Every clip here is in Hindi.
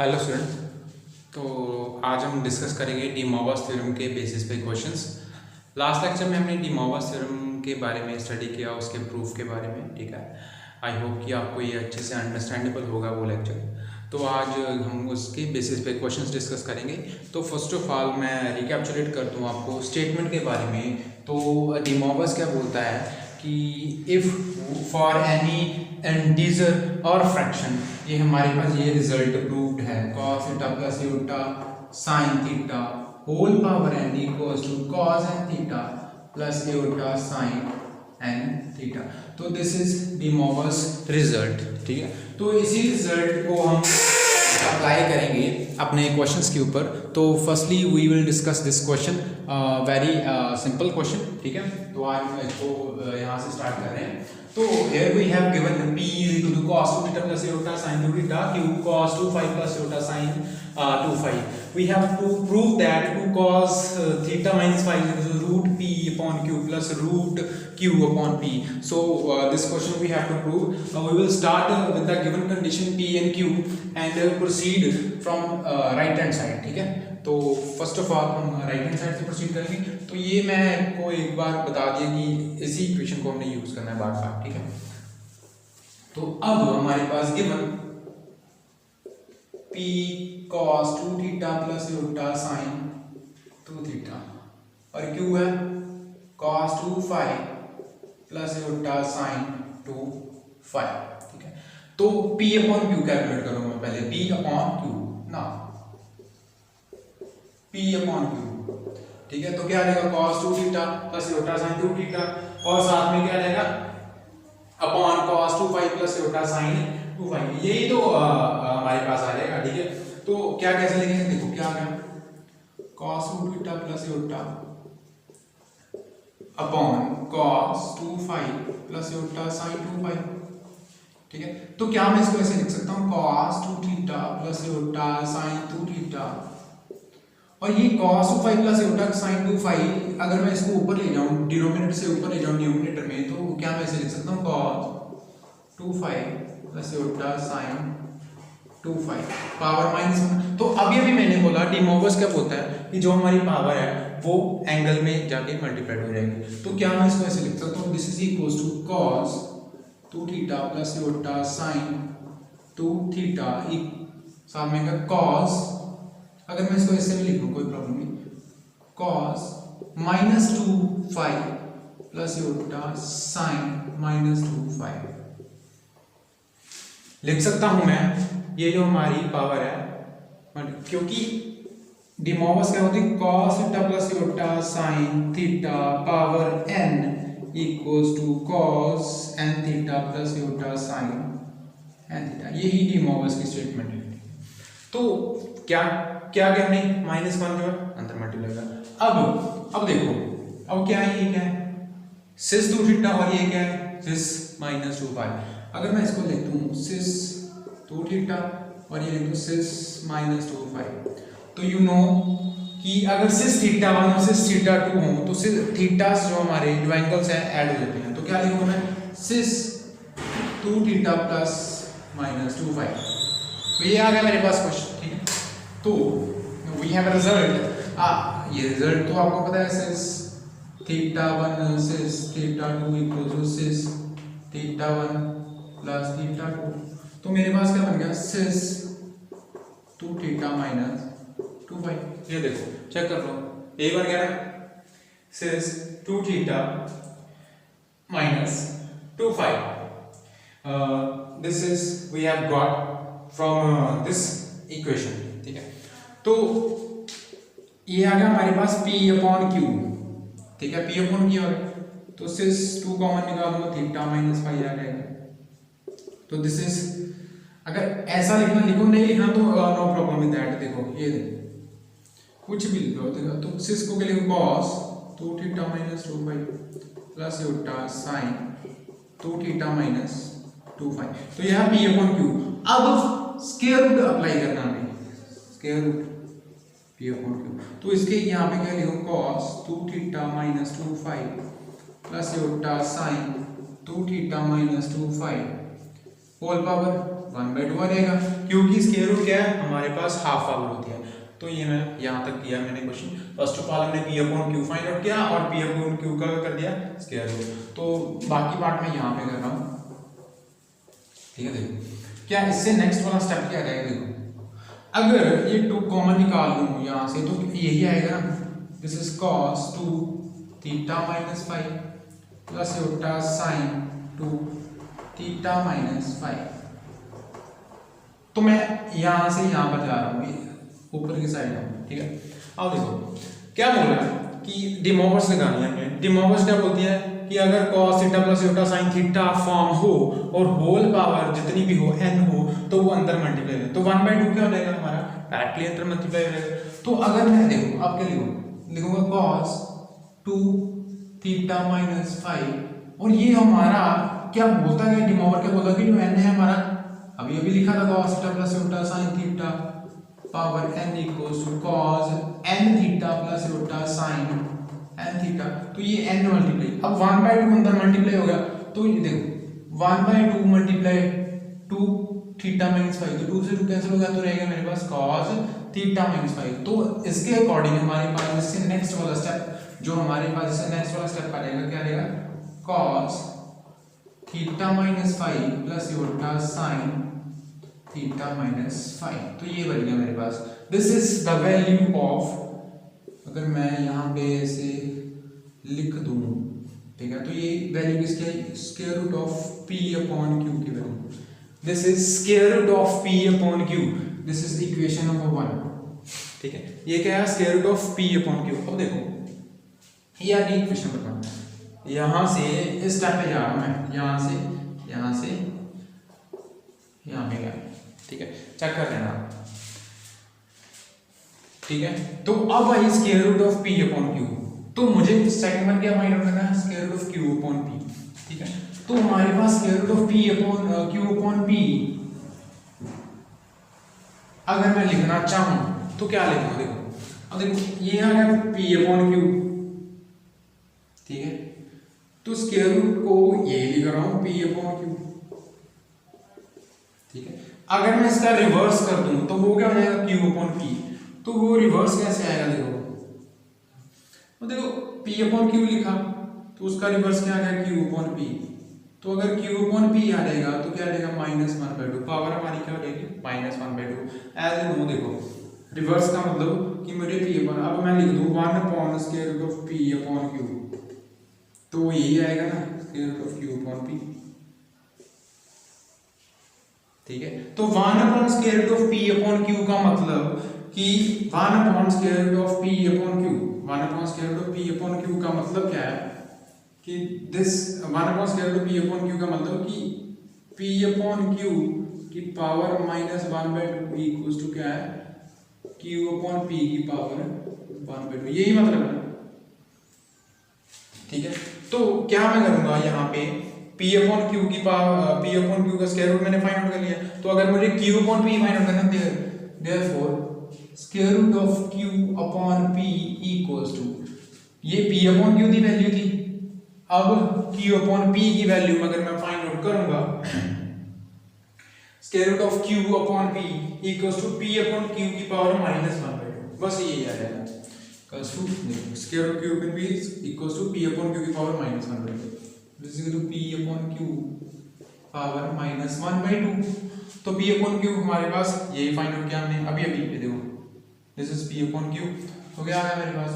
Hello student. तो आज हम डिस्कस करेंगे डी मॉर्गन थ्योरम के बेसिस पे क्वेश्चंस। लास्ट लेक्चर में हमने डी मॉर्गन थ्योरम के बारे में स्टडी किया, उसके प्रूफ के बारे में। ठीक है, आई होप कि आपको ये अच्छे से अंडरस्टैंडेबल होगा वो लेक्चर। तो आज हम उसके बेसिस पे क्वेश्चंस डिस्कस करेंगे। तो फर्स्ट ऑफ ऑल मैं रिकैप्चुलेट कर दूँ आपको स्टेटमेंट के बारे में। तो डी मॉर्गन क्या बोलता है कि इफ़ फॉर एनी इंटीजर और फ्रैक्शन, ये हमारे पास ये रिजल्ट प्रूव्ड है, cos theta plus iota sine theta whole power n equals to cos n theta plus iota sine n theta. तो this is De Morgan's result. ठीक है, तो इसी रिजल्ट को हम अप्लाई करेंगे अपने क्वेश्चंस के ऊपर। तो firstly we will discuss this question, very simple question. ठीक है, तो आज इसको यहाँ से स्टार्ट कर रहे हैं। तो here we have given p is equal to cos 2 theta plus iota sin 2 theta q cos 2 phi plus iota sin 2 phi. We have to prove that 2 cos theta minus phi is equal to root p upon q plus root q upon p. So this question we have to prove. We will start with the given condition p and q and proceed from right hand side. ठीक है, तो फर्स्ट ऑफ ऑल हम राइट हैंड साइड से प्रोसीड करेंगे। तो ये मैं आपको एक बार बता दिया कि इसी इक्वेशन को हमने यूज करना है बार बार। ठीक है, तो अब हमारे पास given p cos 2 theta plus iota sine 2 theta और q है cos 2 phi plus iota sine 2 phi। ठीक है, तो p अपॉन q कैलकुलेट करूंगा मैं पहले, p अपॉन q ना p अपॉन q। ठीक है, तो क्या रहेगा cos 2 theta plus iota sine 2 theta और साथ में क्या रहेगा upon cos 2 phi plus iota sine 2 phi। यही तो हमारे पास आ जाएगा। ठीक है, तो क्या कैसे लिखेंगे, देखो क्या आ गया cos 2 theta plus iota upon cos 2 phi plus iota sine 2 phi। ठीक है, तो क्या मैं इसको ऐसे लिख सकता हूँ cos 2 theta plus iota sine 2 theta और ये cos 2 phi plus iota sin 2 phi, अगर मैं इसको ऊपर ले जाऊं, डिनोमिनेटर से ऊपर ले जाऊं न्यूमरेटर में, तो क्या मैं इसे लिख सकता हूं cos 2 phi plus iota sin 2 phi power -1। तो अभी अभी मैंने बोला डी मॉर्गन क्या बोलता है कि जो हमारी पावर है वो एंगल में जाके मल्टीप्लाइड हो जाएगी। तो क्या मैं इसको ऐसे लिख सकता हूं, this is equals to cos 2 theta plus iota sin 2 theta साथ में का cos, अगर मैं इसको ऐसे भी लिख लूं कोई प्रॉब्लम नहीं, cos -2 phi plus iota sin -2 phi लिख सकता हूं मैं। ये जो हमारी पावर है, क्योंकि डी मॉर्गन क्या होती है cos theta plus iota sin theta power n equals to cos n theta plus iota sin n theta. यही डी मॉर्गन की स्टेटमेंट है। तो क्या क्या क्या हमने -1 जो है अंदर मल्टीप्लाई कर। अब देखो, अब क्या है, ये क्या है सिस 2 थीटा और ये क्या है सिस -2 phi। अगर मैं इसको लिख दूं सिस 2 थीटा और ये लिख दूं सिस -2 phi, तो यू नो कि अगर सिस थीटा 1 और सिस थीटा 2 हो तो सिस थीटा जो हमारे जो एंगल्स हैं ऐड हो जाते हैं। तो क्या लिखूंगा मैं सिस 2 थीटा प्लस -2 phi। तो ये आ गया मेरे पास क्वेश्चन। ठीक है, तो वी हैव अ रिजल्ट। ये रिजल्ट तो आपको पता है cis theta 1 cis theta 2 equal to cis theta 1 plus theta 2। तो मेरे पास क्या बन गया सिस 2 थीटा -2 phi। ये देखो चेक कर लो, ये बन गया ना cis 2 theta -2 phi। This is we have got from this equation. ठीक है, तो ये आ गया हमारे पास p अपॉन q। ठीक है, p अपॉन q, तो सिस 2 कॉमन निकाल दो, थीटा -phi आ जाएगा। तो दिस इज, अगर ऐसा लिखना लिखो, नहीं लिखना तो नो प्रॉब्लम विद दैट। देखो ये कुछ भी लिखो, देखो तो सिस को क्या लिखो cos 2 theta -2 phi plus iota sin 2 theta -2 phi। तो यह p अपॉन q। अब स्क्वायर रूट अप्लाई करना है, square root p upon q। तो इसके यहाँ पे क्या लिखो cos 2 theta -2 phi plus iota sin 2 theta -2 phi whole power 1/2 आ जाएगा, क्योंकि स्क्वायर रूट क्या है हमारे पास हाफ पावर होती है। तो ये मैं यहाँ तक किया मैंने क्वेश्चन। फर्स्ट ऑफ ऑल हमने p/q फाइंड आउट किया और p/q का कर दिया स्क्वायर रूट। तो बाकी पार्ट मैं यहाँ पे कर रहा हूँ, ठीक है। देखो क्या इससे नेक्स्ट वाला स्टेप क्या रहेगा, देखो अगर ये 2 कॉमन निकाल लूँ यहाँ से तो यही आएगा ना, this is cos 2 theta minus 5 plus iota sine 2 theta minus 5। तो मैं यहाँ से यहाँ पर जा रहा हूँ, ऊपर की साइड है, ठीक है। अब देखो क्या बोल रहा है कि डी मोवर्स लगानी है हमें। डी मोवर्स क्या बोलती है कि अगर cos theta plus iota sine theta form हो और होल पावर जितनी भी हो n हो तो वो अंदर मल्टीप्लाई हो, तो 1/2 क्या हो जाएगा हमारा, डायरेक्टली अंदर मल्टीप्लाई हो जाएगा। तो अगर मैं देखो अब क्या लिखूंगा cos 2 थीटा माइनस 5, और ये हमारा क्या बोलता है, डी मोवर क्या बोलता है कि जो n है हमारा, अभी लिखा था cos theta plus iota sine theta power n equals to cos n theta plus iota sine n theta. तो ये n मल्टीप्लाई, अब 1/2 अंदर मल्टीप्लाई हो गया, तो ये देखो 1/2 मल्टीप्लाई 2 थीटा माइनस 5, तो 2 से 2 कैंसिल हो गया, तो रहेगा मेरे पास cos थीटा माइनस 5। तो इसके अकॉर्डिंग हमारे पास इससे नेक्स्ट वाला स्टेप जो हमारे पास इससे नेक्स्ट वाला स्टेप आ जाएगा, क्या रहेगा, cos theta minus 5 plus iota sine theta minus 5। तो ये बन गया मेरे पास, this is the value of, अगर मैं यहाँ पे ऐसे लिख दूं, ठीक है, तो ये वैल्यू किसकी है, स्क्वायर रूट ऑफ p/q की value, this is square root of p/q, this is equation number 1, ठीक है। ये क्या है, स्क्वायर रूट ऑफ p/q। अब देखो ये आ गई इक्वेशन नंबर 1, यहाँ से इस स्टेप पे जा रहा हूँ मैं, यहाँ से यहाँ पे गया, ठीक है, चेक कर लेना, ठीक है। तो अब आई स्क्वायर रूट ऑफ p/q, तो मुझे सेकंड वन क्या फाइंड आउट करना है, स्क्वायर रूट ऑफ q/p, ठीक है। तो हमारे पास स्क्वायर रूट ऑफ p/q/p अगर मैं लिखना चाहूं तो क्या लिखूंगा, देखो अब देखो ये आ गया p/q, ठीक है। तो स्क्वायर रूट को ये लिख रहा हूं p/q, ठीक है। अगर मैं इसका रिवर्स कर दूं तो वो क्या हो जाएगा, q/p। तो वो रिवर्स कैसे आएगा, देखो p/q लिखा तो उसका रिवर्स क्या आ गया, q/p। तो अगर q/p आ जाएगा तो क्या आ जाएगा, -1/2, पावर हमारी क्या हो जाएगी, -1/2। एज नो देखो रिवर्स का मतलब कि मुझे p/, अब मैं लिख दूं 1/√p/q, तो यही आएगा ना, q/p, ठीक है। तो 1/p/q का मतलब कि 1/p/q का मतलब क्या है कि दिस 1/p/q का मतलब कि p/q की पावर -1/2 इक्वल्स टू क्या है, q/p की पावर 1/2, यही मतलब है, ठीक है। तो क्या मैं करूंगा यहाँ पे p/q की पावर, p/q का स्क्वायर रूट मैंने फाइंड आउट कर लिया, तो अगर मुझे q/p फाइंड आउट करना है, therefore square root of q/p equals to, ये p/q की वैल्यू थी, अब q/p की वैल्यू अगर मैं फाइंड आउट करूंगा, square root of q/p equals to p/q की पावर -1/2, बस यही आ जाएगा, square root q/p equals to p/q की power -1/2, this is equal to p/q power -1/2। तो p/q हमारे पास यही फाइंड आउट किया हमने अभी ये देखो, दिस इज p/q, तो क्या आ गया मेरे पास,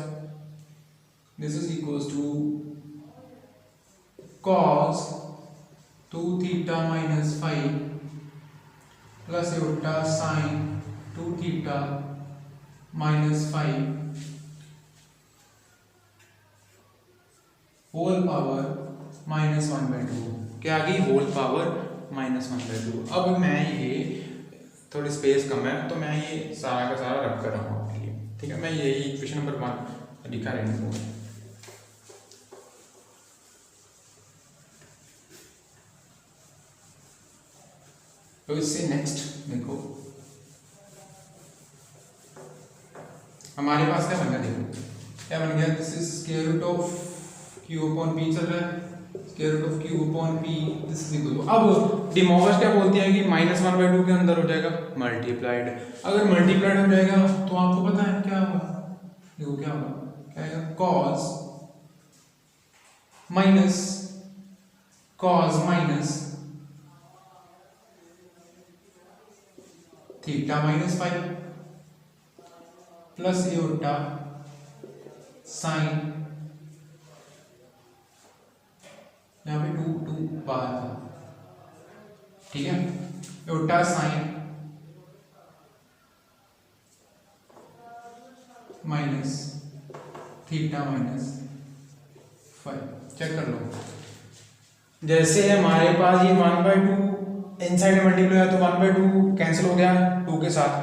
this is equals to cos 2 theta minus 5 plus iota sine 2 theta minus 5 whole power -1/2, क्या आ गई, होल पावर -1/2। अब मैं ये थोड़ी स्पेस कम है तो मैं ये सारा का सारा रब कर रहा हूँ आपके लिए, ठीक है। मैं यही इक्वेशन नंबर 1 लिखा रहने दूँगा। तो इससे नेक्स्ट देखो हमारे पास क्या बन गया, देखो क्या बन गया, this is square root of q/p चल रहा है, square root of q upon p this is equal to, अब डी मॉर्गन क्या बोलती है कि -1/2 के अंदर हो जाएगा मल्टीप्लाइड, अगर मल्टीप्लाइड हो जाएगा तो आपको पता है क्या होगा, देखो क्या होगा, क्या आएगा cos minus theta minus 5 plus iota sine, यहाँ पे 2 बाहर था, ठीक है, iota sine minus theta minus 5, check कर लो, जैसे हमारे पास ये 1/2 इनसाइड मल्टीप्लाई है तो 1/2 कैंसिल हो गया 2 के साथ,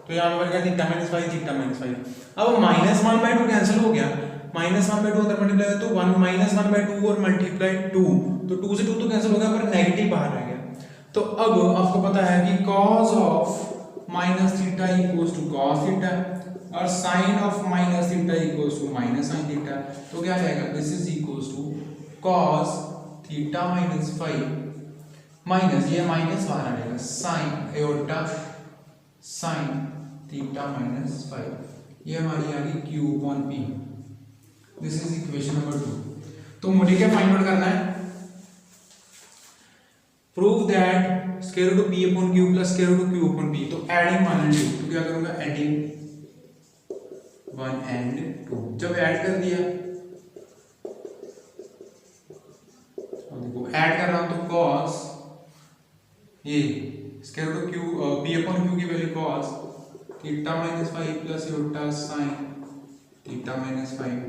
तो यहाँ पर क्या थीटा माइनस 5 थीटा माइनस 5, अब -1/2 कैंसिल हो गया, -1/2 अंदर मल्टीप्लाई है तो 1 और मल्टीप्लाई 2, तो 2 से 2 तो कैंसिल हो गया पर नेगेटिव बाहर रह गया, तो अब आपको पता है कि cos of minus theta equals to cos theta और sin of minus theta equals to minus sin theta, तो क्या जाएगा, this is equals to cos theta minus 5 minus ये माइनस बाहर आ जाएगा sin iota sin theta minus 5, ये हमारी आ गई q upon p, this is equation number 2। तो मुझे क्या फाइंड आउट करना है, prove that square root of p upon q plus square root of q upon p, तो एडिंग 1 एंड 2, तो क्या करूंगा एडिंग 1 एंड 2, जब ऐड कर दिया, देखो ऐड कर रहा हूं तो cos ये square root of p upon q की value cos theta minus 5 plus iota sin theta minus 5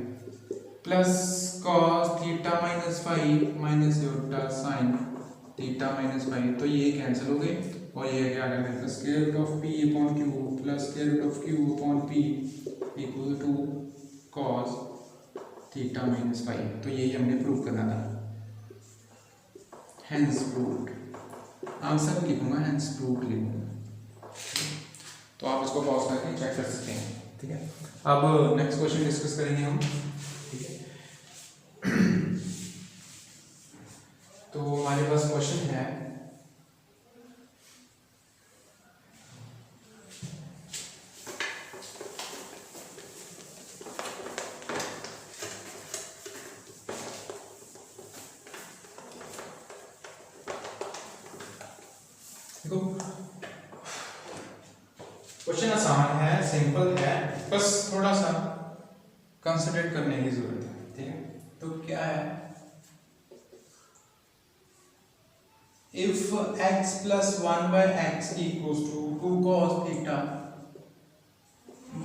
plus cos theta minus 5 minus iota sin theta minus 5, तो ये कैंसिल हो गए और ये क्या आ गया मेरे पास square root of p upon q plus square root of q upon p equal to cos theta minus 5, तो यही हमने प्रूव करना था, हेंस प्रूव्ड, आंसर लिखूंगा हेंस प्रूव्ड लिखूंगा, तो आप इसको पॉज करके चेक कर सकते हैं, ठीक है। अब नेक्स्ट क्वेश्चन डिस्कस करेंगे हम, ठीक है। तो हमारे पास क्वेश्चन है, देखो क्वेश्चन आसान है, सिंपल है, बस थोड़ा सा कंसंट्रेट करने की जरूरत है, ठीक है। तो क्या है, if x plus 1/x equals to 2 cos theta,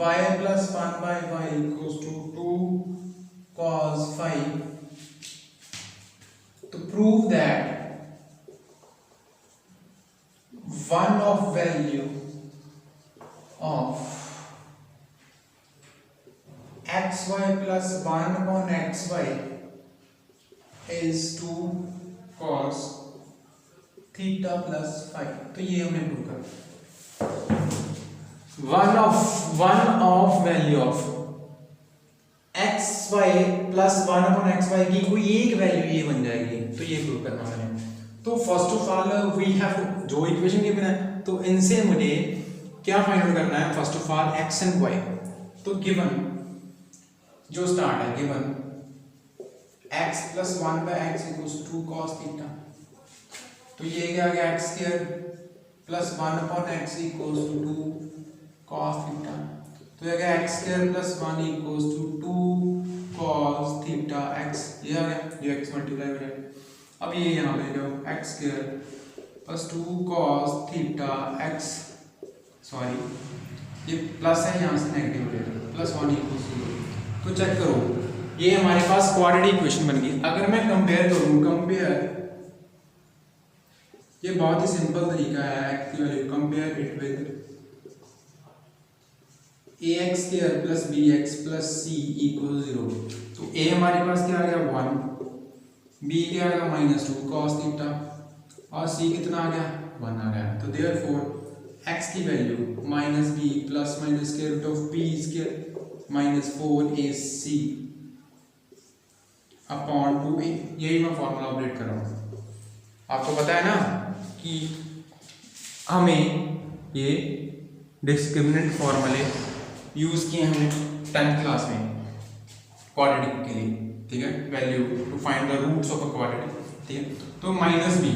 y plus 1/y equals to 2 cos 5, तो prove that one of value of xy plus 1 upon xy is 2 cos theta plus 5, तो ये हमने प्रूव कर, one of value of xy plus 1 upon xy की कोई एक वैल्यू ये बन जाएगी, तो ये प्रूव करना मैंने। तो first of all we have to, जो इक्वेशन गिवन है तो इनसे मुझे क्या फाइंड आउट करना है, first of all x and y, तो गिवन जो स्टार्ट है given x plus 1/x equals 2 cos theta, तो ये क्या आ गया x square plus 1 upon x equals to 2 cos theta, तो ये आ गया x square plus 1 equals to 2 cos theta x, ये आ गया जो x मल्टीप्लाई हो जाएगा, अब ये यहाँ पे जाओ x square plus 2 cos theta x, sorry ये प्लस है यहाँ से नेगेटिव हो जाएगा, प्लस 1 इक्वल्स 0, तो चेक करो ये हमारे पास क्वाड्रेटिक इक्वेशन बन गई। अगर मैं कंपेयर करूँ, कंपेयर ये बहुत ही सिंपल तरीका है x की value, compare it with ax square plus bx plus c equal 0, तो a हमारे पास क्या आ गया 1, b क्या आ गया -2 cos थीटा और c कितना आ गया 1 आ गया, तो देयरफॉर x की value -b plus minus square root of b square -4ac upon 2a, यही मैं फॉर्मूला ऑपरेट कर रहा हूँ। आपको पता है ना कि हमें ये डिस्क्रिमिनेंट फॉर्मूले यूज़ किए हमने 10th क्लास में क्वाड्रेटिक के लिए, ठीक है, value to find the roots of a quadratic, ठीक है। तो माइनस बी,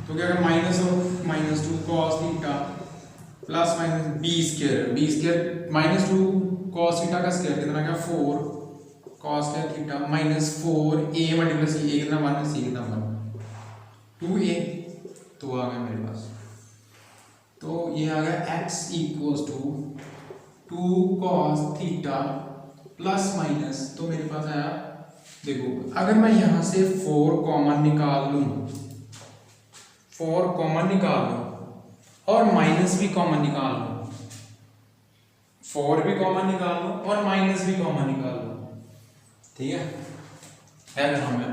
तो क्या होगा, minus of minus 2 cos theta plus minus b square minus 2 cos theta का स्क्वायर कितना क्या 4 cos square theta minus 4 a multiplies c, a कितना 1 सी कितना 1 2a, तो आ गया मेरे पास, तो ये आ गया x equals to 2 cos theta plus minus, तो मेरे पास आया, देखो अगर मैं यहाँ से 4 कॉमन निकाल लूँ, 4 कॉमन निकाल लूँ और माइनस भी कॉमन निकाल लो, 4 भी कॉमन निकाल लो और माइनस भी कॉमन निकाल लो, ठीक है। अगर हमें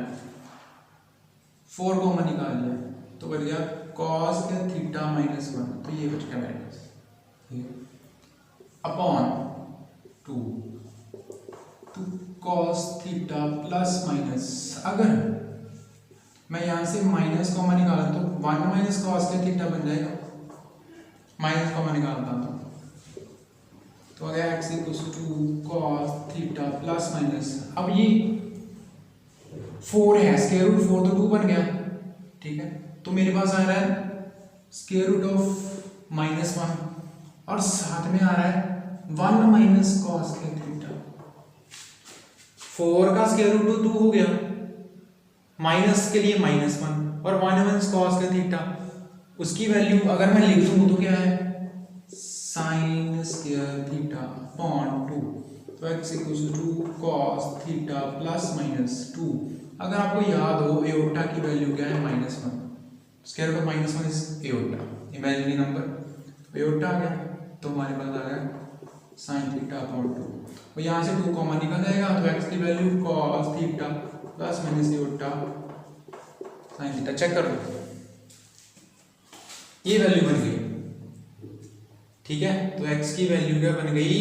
4 कॉमन निकाल लिया तो बच गया कॉस का थीटा माइनस 1, तो ये बच गया मेरे पास, ठीक है, upon 2 cos theta plus minus, अगर मैं यहाँ से माइनस कॉमन निकाला तो 1 माइनस कॉस का थीटा बन जाएगा, माइनस कॉमन निकालता हूँ तो आ गया x equals to 2 cos theta plus minus, अब ये 4 है, स्क्वायर रूट 4 तो 2 बन गया, ठीक है, तो मेरे पास आ रहा है स्क्वायर रूट ऑफ माइनस 1 और साथ में आ रहा है 1 माइनस कॉस का थीटा, 4 का स्क्वायर रूट 2 हो गया, माइनस के लिए माइनस 1 और 1 माइनस कॉस का थीटा, उसकी वैल्यू अगर मैं लिख दूं तो क्या है साइन स्क्वायर थीटा अपॉन 2, तो x equals to 2 cos theta plus minus 2, अगर आपको याद हो एओटा की वैल्यू क्या है -1, square root of -1 is iota, imaginary number, iota आ गया तो हमारे पास आ गया साइन थीटा अपॉन 2, और यहाँ से 2 कॉमन निकल जाएगा तो x की value cos theta plus minus iota sine theta, check कर लो ये वैल्यू बन गई, ठीक है, तो x की वैल्यू क्या बन गई,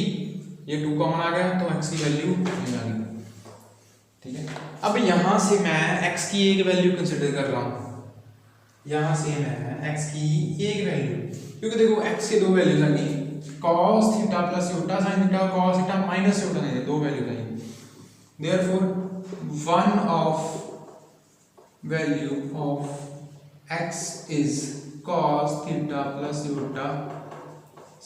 ये 2 कॉमन आ गया तो x की वैल्यू आ गई, ठीक है। अब यहां से मैं x की एक वैल्यू कंसीडर कर रहा हूं, यहां से मैं x की एक वैल्यू, क्योंकि देखो x के 2 वैल्यूज आ गई, cos theta plus iota sin theta, cos theta minus iota नहीं, 2 वैल्यूज आई, therefore one of value of x is cos theta plus iota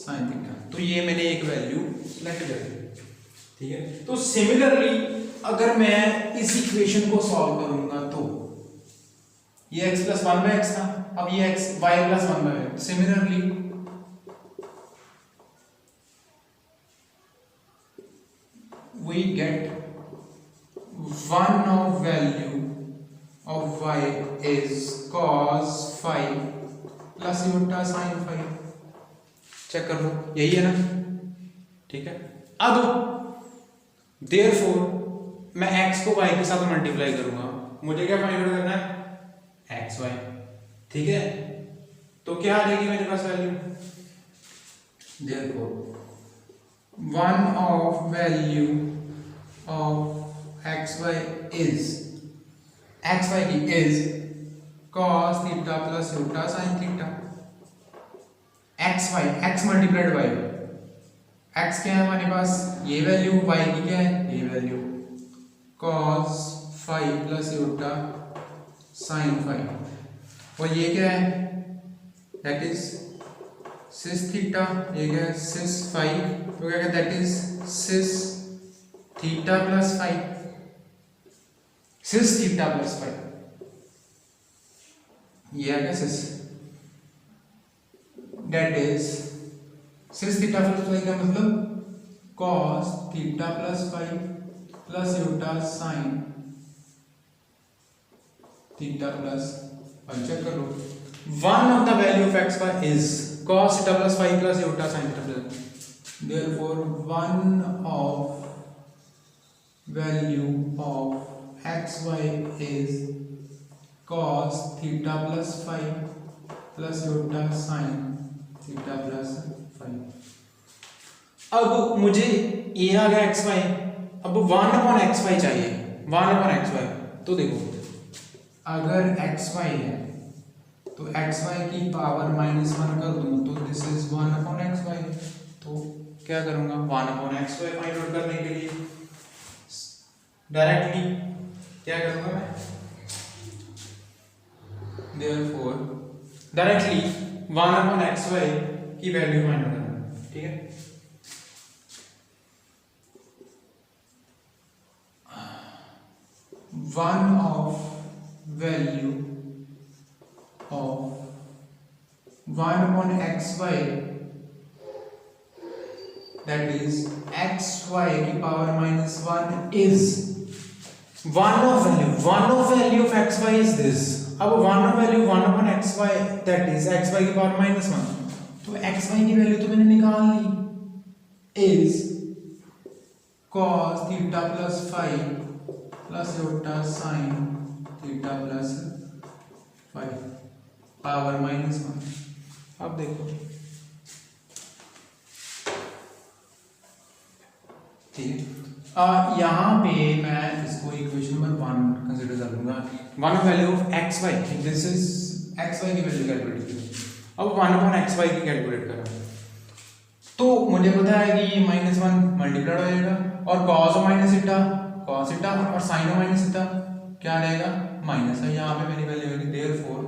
sin theta, तो ये मैंने एक वैल्यू सेलेक्ट कर ली, ठीक है। तो सिमिलरली अगर मैं इस इक्वेशन को सॉल्व करूंगा तो ये x प्लस 1/x था, अब ये x y plus 1/x, similarly we get one of value of y is cos phi plus iota sine phi, check कर लो यही है ना, ठीक है। अब देयरफॉर मैं x को y के साथ मल्टीप्लाई करूंगा, मुझे क्या फाइंड आउट करना है xy, ठीक है, तो क्या आ जाएगी मेरे पास value, therefore one of value of xy is xy की is cos theta plus iota sin theta, xy x multiplied y, x क्या है हमारे पास, ये वैल्यू, y की क्या है ये value, cos phi plus iota sin phi, और ये क्या है दैट इज सिस थीटा, ये क्या है सिस phi, तो क्या है that is cis theta plus phi, cis theta plus phi, ये आ गया cis, that is cis theta plus phi का मतलब cos theta plus phi plus iota sine theta plus phi, check कर लो, one of the value of x y is cos theta plus phi plus iota sine theta plus, therefore one of value of x y is cos theta plus phi plus iota sine theta plus phi. अब मुझे ये आ गया एक्स वाई, अब 1/xy चाहिए, 1/xy तो देखो अगर एक्स वाई है तो एक्स वाई की पावर -1 कर दूं तो दिस इज 1/xy। तो क्या करूंगा 1/xy फाइंड आउट करने के लिए डायरेक्टली क्या करूंगा मैं, देयरफॉर डायरेक्टली 1/xy की वैल्यू फाइंड आउट करना, ठीक है। One of value of 1/xy that is xy की power -1 is one of value of xy is this। अब one of value 1/xy that is xy की पावर -1, तो xy की वैल्यू तो मैंने निकाल ली is cos theta plus five plus iota sine theta plus five power -1। अब देखो ठीक है, यहाँ पे मैं इसको इक्वेशन नंबर 1 कंसीडर कर लूंगा। One value of x y, this is x y की वैल्यू कैलकुलेट की। अब 1/xy की कैलकुलेट करा तो मुझे पता है कि -1 मल्टीप्लाइड हो जाएगा और cos माइनस इटा cos इटा और sin माइनस इटा क्या रहेगा माइनस है। यहाँ पे मेरी वैल्यू होगी therefore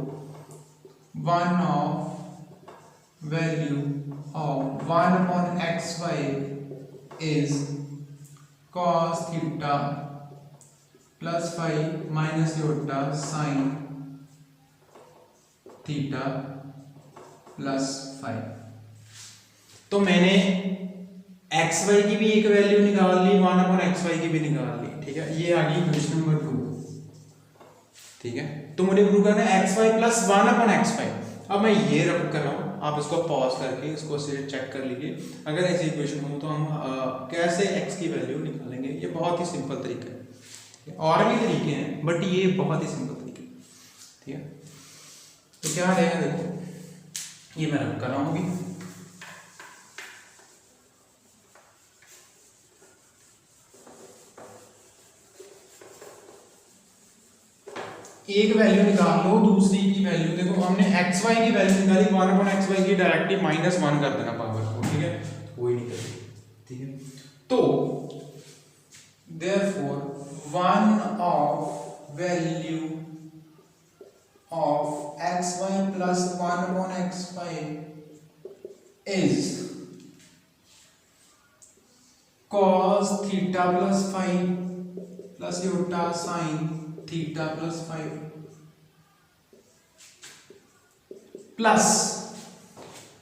one of value of 1/xy is cos theta plus five minus iota sine theta plus five. तो मैंने एक्स वाई की भी एक वैल्यू निकाल ली, 1/xy की भी निकाल ली, ठीक है। ये आ गई क्वेश्चन नंबर 2, ठीक है। तो मुझे प्रूव करना है एक्स वाई प्लस 1/xy। अब मैं ये रब कर रहा हूँ, आप इसको पॉज करके इसको से चेक कर लीजिए। अगर ऐसी इक्वेशन हो तो हम कैसे एक्स की वैल्यू निकालेंगे। ये बहुत ही सिंपल तरीका है, और भी तरीके हैं बट ये बहुत ही सिंपल तरीका है, ठीक है। तो क्या रहेगा देखो, ये मैं रब कर रहा हूँ अभी। एक वैल्यू निकाल लो, दूसरी की वैल्यू देखो, हमने एक्स वाई की वैल्यू निकाली 1/xy की, डायरेक्टली -1 कर देना पावर को, ठीक है। कोई नहीं करेगा, ठीक है। तो therefore one of value of xy plus 1/xy is cos theta plus five plus iota sine theta plus five plus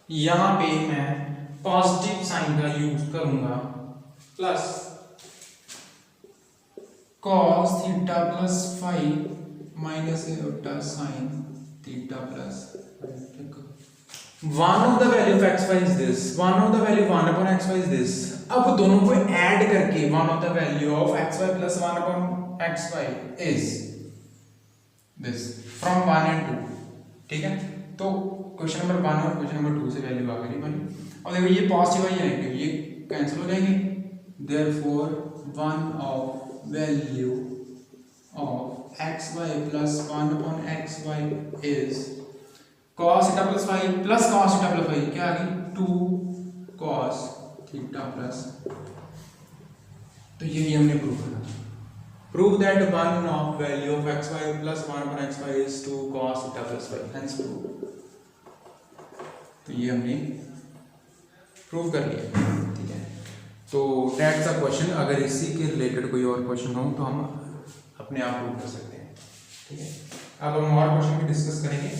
यहां पे मैं पॉजिटिव साइन का यूज करूंगा plus cos theta plus five minus iota sine theta plus one of the value of x y is this, one of the value 1/xy is this. अब दोनों को ऐड करके one of the value of x y plus 1/xy is this from 1 and 2, ठीक है। तो क्वेश्चन नंबर 1 और क्वेश्चन नंबर 2 से वैल्यू आ गई बनी। और देखो ये पॉजिटिव ही आएंगे, ये कैंसिल हो जाएंगे। therefore one of value of xy plus 1/xy is cos theta plus five plus cos theta plus five, क्या आ गई 2 cos थीटा प्लस। तो यही हमने प्रूव करना। Prove that one of value of xy plus 1/xy is 2 cos theta plus y, hence prove। तो ये हमने प्रूव कर लिया, ठीक है। तो दैट्स अ क्वेश्चन। अगर इसी के रिलेटेड कोई और क्वेश्चन हो तो हम अपने आप प्रूव कर सकते हैं, ठीक है। अब हम और क्वेश्चन भी डिस्कस करेंगे,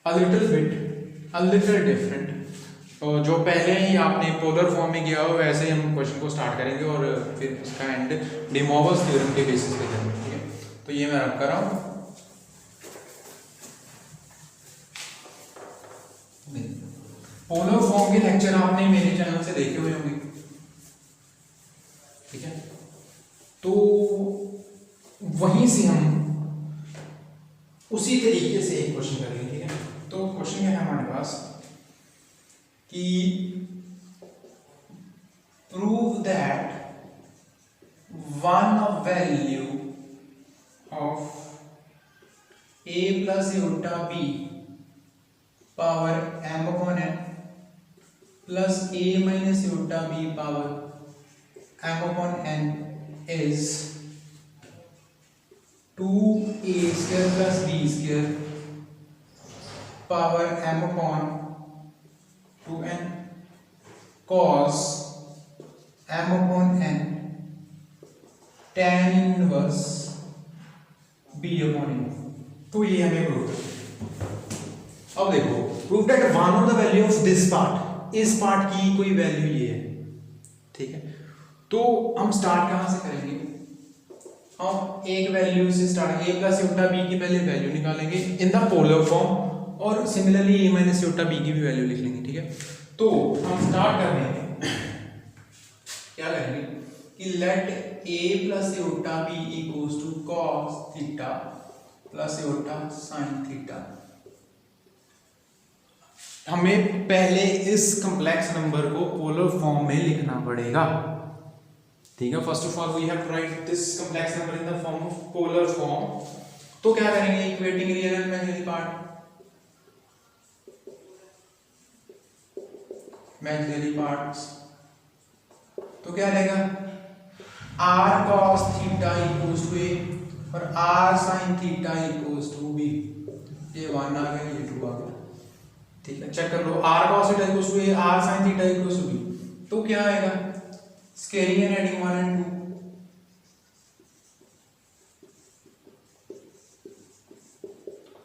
a little different। और जो पहले ही आपने पोलर फॉर्म में किया हो वैसे ही हम क्वेश्चन को स्टार्ट करेंगे और फिर उसका एंड डे मोवर्स थ्योरम के बेसिस पे करेंगे, ठीक है। तो ये मैं रब कर रहा हूँ। पोलर फॉर्म के लेक्चर आपने मेरे चैनल से देखे हुए होंगे, ठीक है। तो वहीं से हम उसी तरीके से एक क्वेश्चन करेंगे, ठीक है। तो क्वेश्चन क्या है हमारे पास कि prove that one of value plus iota b power m upon n plus a minus iota b power m upon n is 2a square plus b square power m upon 2n cos m upon n tan inverse b upon n। तो ये हमें प्रूव करना। अब देखो prove that one of the value of this part, इस पार्ट की कोई वैल्यू ये है, ठीक है। तो हम स्टार्ट कहां से करेंगे, हम एक वैल्यू से start, a plus iota b की पहले वैल्यू निकालेंगे इन द पोलर फॉर्म और similarly a minus iota b की भी वैल्यू लिख लेंगे, ठीक है। तो हम स्टार्ट कर रहे हैं, क्या करेंगे कि let a plus iota b equals to cos theta plus iota sin theta. हमें पहले इस कंप्लेक्स नंबर को पोलर फॉर्म में लिखना पड़ेगा, ठीक है। First of all we have to write this complex number in the form of polar form. तो क्या करेंगे, equating real and imaginary part, imaginary parts, तो क्या रहेगा r cos theta equals to a और r sin theta equals to b। ये 1 आ गया, ये 2 आ गया, ठीक है। चेक कर लो, r cos theta equals to a, r sin theta equals to b। तो क्या आएगा, स्केलिंग एंड एडिंग 1 and 2,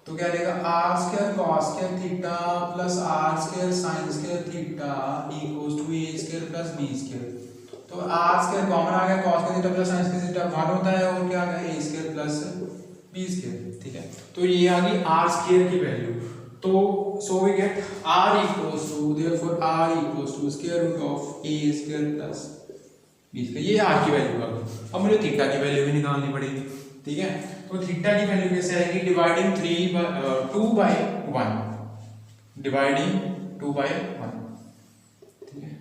तो क्या रहेगा r square cos square theta plus r square sin square theta equals to a square plus b square. तो r स्क्वायर कॉमन आ गया, cos square theta plus sin square theta 1 होता है और क्या आ गया a square plus b square, ठीक है। तो ये आ गई r स्क्वायर की वैल्यू। तो so we get r equals to, therefore r equals to square root of a square plus b square. ये r की वैल्यू आ गई। अब मुझे थीटा की वैल्यू भी निकालनी पड़ेगी, ठीक है। तो थीटा की वैल्यू कैसे आएगी, डिवाइडिंग 2 by 1, डिवाइडिंग 2 by 1, ठीक है।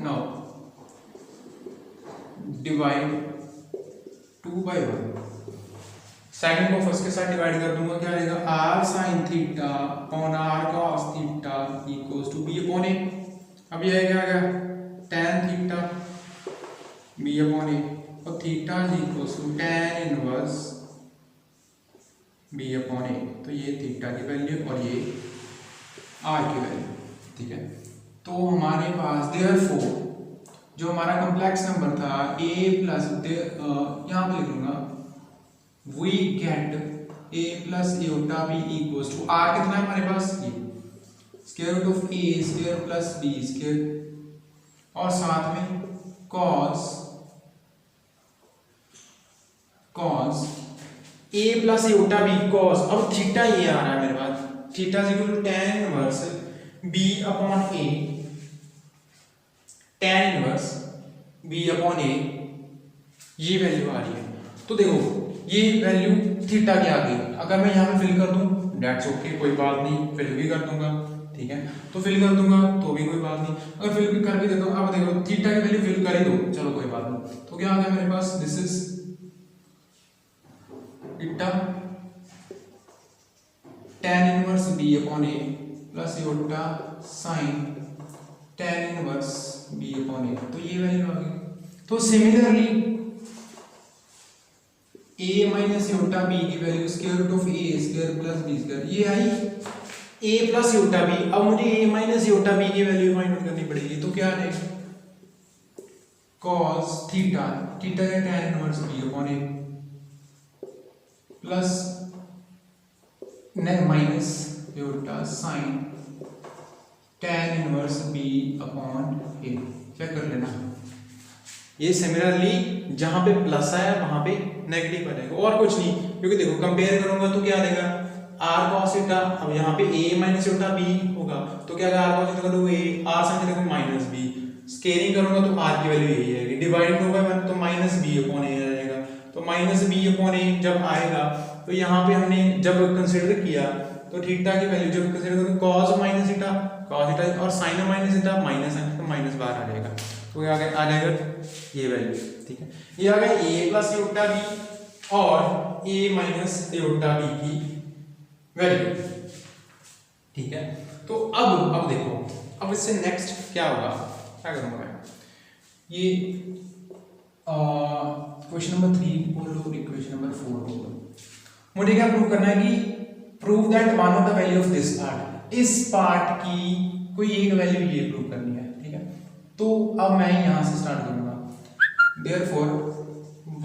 नाउ डिवाइड 2 by 1, सेकंड को फर्स्ट के साथ डिवाइड कर दूंगा, क्या रहेगा r sin theta upon r cos theta equals to b upon a। अब ये क्या आ गया tan theta b upon a और theta is equals to tan inverse b upon a। तो ये थीटा की वैल्यू और ये r की वैल्यू, ठीक है। तो हमारे पास देयरफॉर जो हमारा कॉम्प्लेक्स नंबर था a प्लस यहाँ पे लिख लूंगा, we get a plus iota b equals to r कितना है हमारे पास, ये square root of a square plus b square और साथ में cos a plus iota b cos। अब थीटा ये आ रहा है मेरे पास, theta is equal to tan inverse b upon a, tan inverse b upon a, ये वैल्यू आ रही है। तो देखो ये वैल्यू थीटा की आ गई। अगर मैं यहाँ पे फिल कर दूं डेट्स ओके, कोई बात नहीं, फिल भी कर दूंगा, ठीक है। तो फिल कर दूंगा तो भी कोई बात नहीं, अगर फिल भी कर भी देता हूँ, अब देखो थीटा की वैल्यू फिल कर ही दो, चलो कोई बात नहीं। तो क्या आ गया मेरे पास, this is theta tan inverse b upon a plus iota sin tan inverse b upon a। तो ये वैल्यू आ गई। तो similarly a minus iota b की value square root of a square plus b square, ये आई a प्लस यूटा b। अब मुझे a माइनस यूटा b की वैल्यू फाइंड आउट करनी पड़ेगी। तो क्या है cos थीटा, थीटा है tan inverse b upon a plus minus iota sin tan inverse b upon a। Check कर लेना, ये सिमिलरली जहां पे प्लस आया वहां पे नेगेटिव बनेगा और कुछ नहीं, क्योंकि देखो कंपेयर करूंगा तो क्या देगा r cos थीटा। अब यहाँ पे a माइनस थीटा b होगा, तो क्या आएगा r cos थीटा को a, r sin थीटा को माइनस b। स्केलिंग करूंगा तो r की वैल्यू यही आएगी, डिवाइड होगा तो माइनस b अपॉन a आ जाएगा। तो माइनस b अपॉन a जब आएगा तो यहाँ पे हमने जब कंसिडर किया तो थीटा की वैल्यू जब कंसिडर करें cos minus theta cos theta और sin minus theta minus sin तो माइनस बाहर आ जाएगा। तो आ जाएगा ये वैल्यू, ठीक है। ये आ गया a प्लस यूटा b और ए माइनस एयोटा बी की वैल्यू। ठीक है, तो अब देखो, अब इससे नेक्स्ट क्या होगा, क्या करूंगा मैं, ये क्वेश्चन नंबर 3 और इक्वेशन नंबर 4 होगा। मुझे क्या प्रूव करना है कि prove that one of the value of this part, इस पार्ट की कोई एक वैल्यू ये प्रूव करनी है। ठीक है, तो अब मैं यहां से स्टार्ट करूंगा। Therefore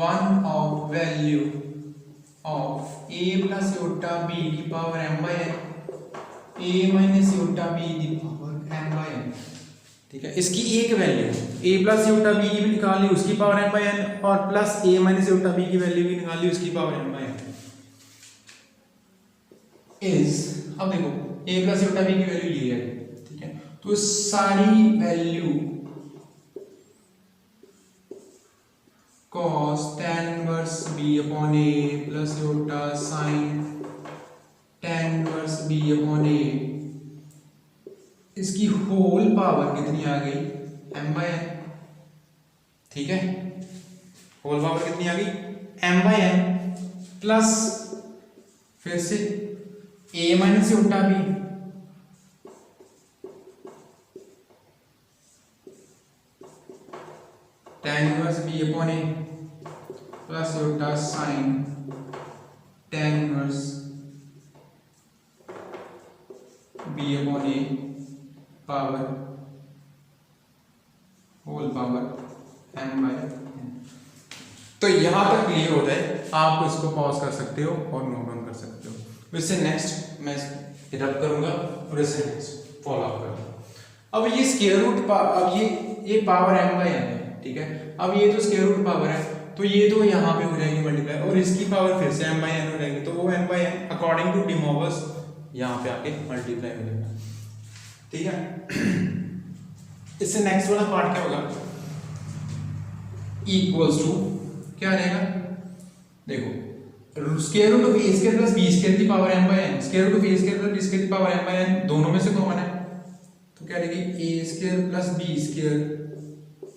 one of value of a plus iota b की power m by n, a minus iota b की पावर m by n। ठीक है, इसकी एक value a plus iota b भी निकाल ली, उसकी पावर m by n, और plus a minus iota b की वैल्यू भी निकाल ली, उसकी power m by n is, अब देखो a प्लस योटा b की वैल्यू ये है। ठीक है, तो सारी value cos tan inverse b upon a plus iota sin tan inverse b upon a, इसकी होल पावर कितनी आ गई, m by n। ठीक है, होल पावर कितनी आ गई, m by n, प्लस फिर से a minus iota b tan inverse b upon a plus iota sin tan inverse b upon a power whole power m by n। तो यहां तक क्लियर हो जाए, आप इसको पॉज कर सकते हो और नोट डाउन कर सकते हो। इससे नेक्स्ट मैं रब करूंगा और इससे नेक्स्ट फॉलो अप करूंगा। अब ये स्क्वायर रूट, अब ये पावर m by n है। ठीक है, अब ये तो स्क्वायर रूट पावर है, तो ये तो यहाँ पे हो जाएगी मल्टीप्लाई, और इसकी पावर फिर से m by n हो जाएगी, तो वो m by n according to De Moivre's यहाँ पे आके मल्टीप्लाई हो जाएगा। ठीक है, इससे नेक्स्ट वाला पार्ट क्या होगा, इक्वल्स टू क्या रहेगा, देखो square root of a square plus b square की power m by n, square root of a square plus b square की पावर m by n दोनों में से कॉमन है, तो क्या रहेगी a square plus b square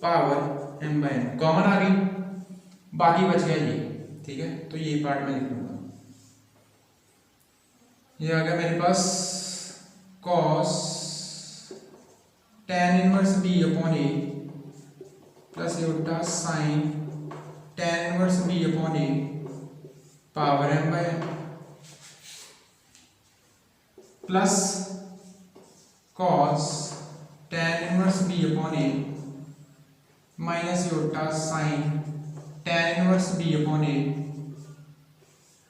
power m by n common आ गई, बाकी बच गया ये। ठीक है, तो ये पार्ट मैं लिख लूंगा, ये आ गया मेरे पास cos tan inverse b upon a plus iota sin tan inverse b upon a power m by n, plus cos tan inverse b upon a minus iota sin tan inverse b upon a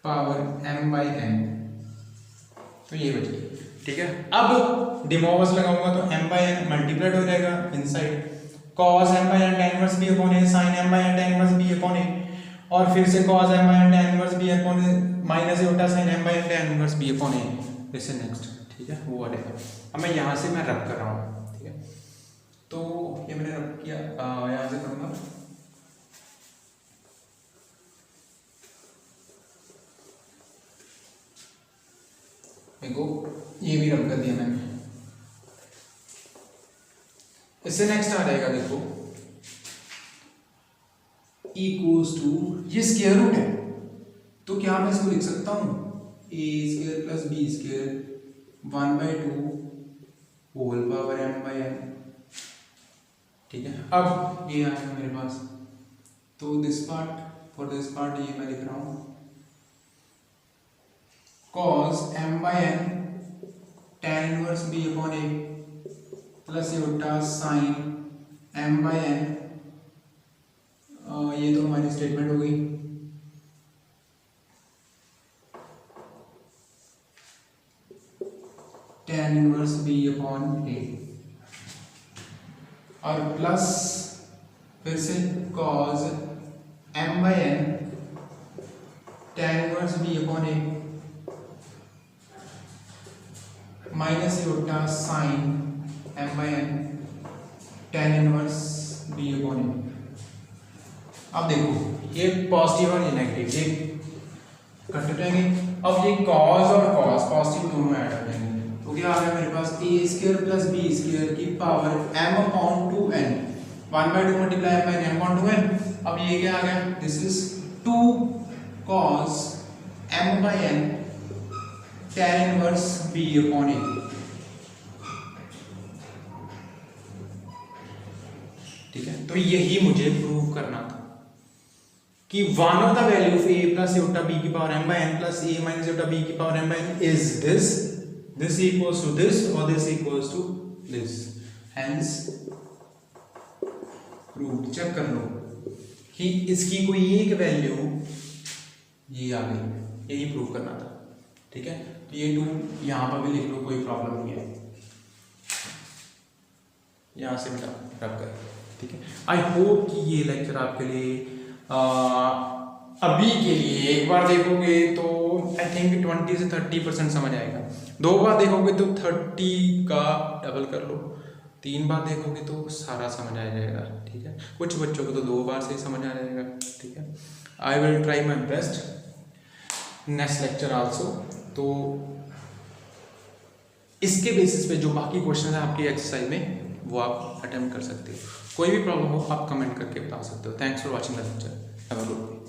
power m by n, तो ये बच गई। ठीक है, अब डिमोवर्स लगाऊंगा तो m by n मल्टीप्लाइड हो जाएगा inside, cos m by n tan inverse b upon a sin m by n tan inverse b upon a, और फिर से cos m by n tan inverse b upon a minus iota sin m by n tan inverse b upon a, इससे नेक्स्ट। ठीक है, वो वाला अब मैं यहाँ से मैं रब कर रहा हूँ। ठीक है, तो ये मैंने रब किया, यहाँ से करूँगा, देखो ये भी रब कर दिया मैंने। इससे नेक्स्ट आ जाएगा, देखो इक्वल्स टू, ये स्क्वायर रूट है, तो क्या मैं इसको लिख सकता हूँ a square plus b square 1/2 whole power m by n। ठीक है, अब ये आएगा मेरे पास, तो this part, for this part ये मैं लिख रहा हूँ cos m by n tan inverse b upon a plus iota sin m by n, ये तो हमारी स्टेटमेंट हो गई। tan inverse b upon a, और प्लस फिर से cos m by n tan inverse b upon a minus iota sin m by n tan inverse b upon a। अब देखो ये पॉजिटिव और ये नेगेटिव ये कट हो जाएंगे, अब ये cos और cos पॉजिटिव दोनों ऐड हो जाएंगे, तो क्या आ गया मेरे पास a square plus b square की power m upon 2n, 1/2 multiply m by n upon 2n। अब ये क्या आ गया, this is 2 cos m by n tan inverse b upon a। ठीक है, तो यही मुझे प्रूव करना था कि one of the value of a plus iota b की power m by n plus a minus iota b की power m by n is this equals to this और this equals to this, hence prove. Check कर लो कि इसकी कोई एक वैल्यू ये आ गई, यही प्रूव करना था। ठीक है, तो ये 2 यहाँ पर भी लिख लो, कोई प्रॉब्लम नहीं है, यहाँ से मिटा रख कर। ठीक है, आई होप कि ये लेक्चर आपके लिए अभी के लिए एक बार देखोगे तो आई थिंक 20 से 30% समझ आएगा, 2 बार देखोगे तो 30 का डबल कर लो, 3 बार देखोगे तो सारा समझ आ जाएगा। ठीक है, कुछ बच्चों को तो 2 बार से ही समझ आ जाएगा। ठीक है, I will try my best next lecture also. तो इसके बेसिस पे जो बाकी क्वेश्चन है आपकी एक्सरसाइज में वो आप अटेम्प्ट कर सकते हो। कोई भी प्रॉब्लम हो आप कमेंट करके बता सकते हो। Thanks for watching the lecture, have a good day.